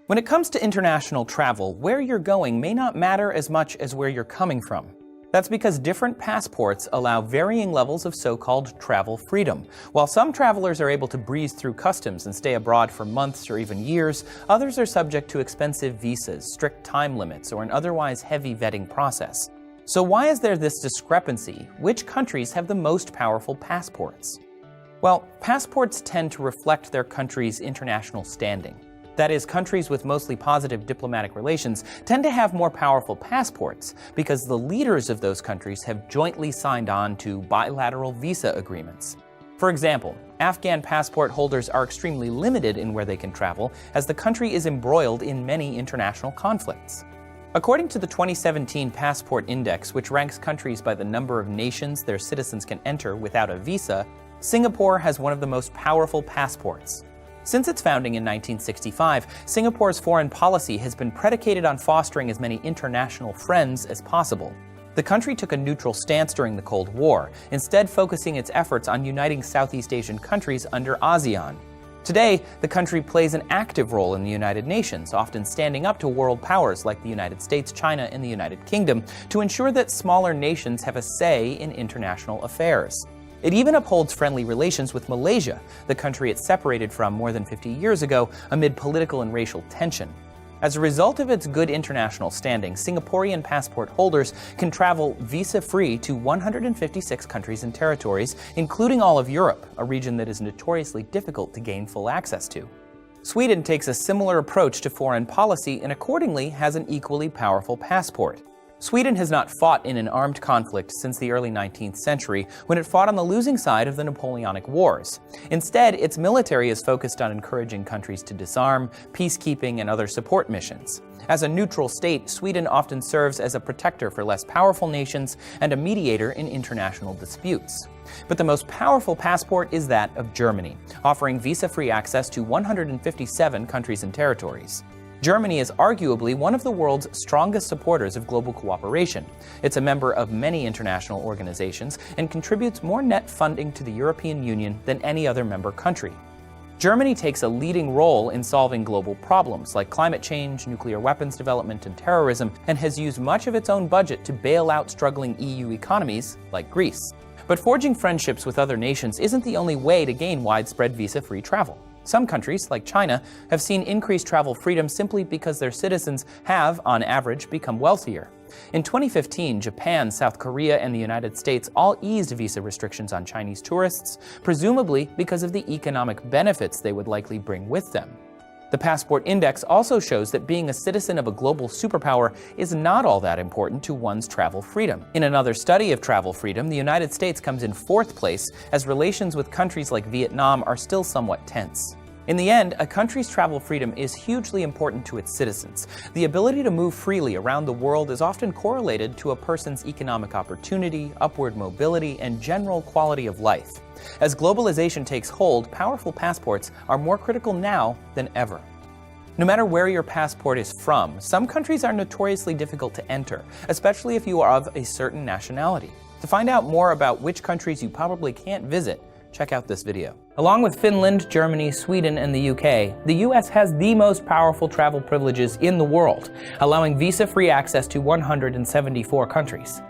When it comes to international travel, where you're going may not matter as much as where you're coming from. That's because different passports allow varying levels of so-called travel freedom. While some travelers are able to breeze through customs and stay abroad for months or even years, others are subject to expensive visas, strict time limits, or an otherwise heavy vetting process. So why is there this discrepancy? Which countries have the most powerful passports? Well, passports tend to reflect their country's international standing. That is, countries with mostly positive diplomatic relations tend to have more powerful passports because the leaders of those countries have jointly signed on to bilateral visa agreements. For example, Afghan passport holders are extremely limited in where they can travel as the country is embroiled in many international conflicts. According to the 2017 Passport Index, which ranks countries by the number of nations their citizens can enter without a visa, Singapore has one of the most powerful passports. Since its founding in 1965, Singapore's foreign policy has been predicated on fostering as many international friends as possible. The country took a neutral stance during the Cold War, instead focusing its efforts on uniting Southeast Asian countries under ASEAN. Today, the country plays an active role in the United Nations, often standing up to world powers like the United States, China, and the United Kingdom to ensure that smaller nations have a say in international affairs. It even upholds friendly relations with Malaysia, the country it separated from more than 50 years ago amid political and racial tension. As a result of its good international standing, Singaporean passport holders can travel visa-free to 156 countries and territories, including all of Europe, a region that is notoriously difficult to gain full access to. Sweden takes a similar approach to foreign policy and accordingly has an equally powerful passport. Sweden has not fought in an armed conflict since the early 19th century, when it fought on the losing side of the Napoleonic Wars. Instead, its military is focused on encouraging countries to disarm, peacekeeping, and other support missions. As a neutral state, Sweden often serves as a protector for less powerful nations and a mediator in international disputes. But the most powerful passport is that of Germany, offering visa-free access to 157 countries and territories. Germany is arguably one of the world's strongest supporters of global cooperation. It's a member of many international organizations and contributes more net funding to the European Union than any other member country. Germany takes a leading role in solving global problems like climate change, nuclear weapons development, and terrorism, and has used much of its own budget to bail out struggling EU economies like Greece. But forging friendships with other nations isn't the only way to gain widespread visa-free travel. Some countries, like China, have seen increased travel freedom simply because their citizens have, on average, become wealthier. In 2015, Japan, South Korea, and the United States all eased visa restrictions on Chinese tourists, presumably because of the economic benefits they would likely bring with them. The Passport Index also shows that being a citizen of a global superpower is not all that important to one's travel freedom. In another study of travel freedom, the United States comes in 4th place as relations with countries like Vietnam are still somewhat tense. In the end, a country's travel freedom is hugely important to its citizens. The ability to move freely around the world is often correlated to a person's economic opportunity, upward mobility, and general quality of life. As globalization takes hold, powerful passports are more critical now than ever. No matter where your passport is from, some countries are notoriously difficult to enter, especially if you are of a certain nationality. To find out more about which countries you probably can't visit, check out this video. Along with Finland, Germany, Sweden, and the UK, the US has the most powerful travel privileges in the world, allowing visa-free access to 174 countries.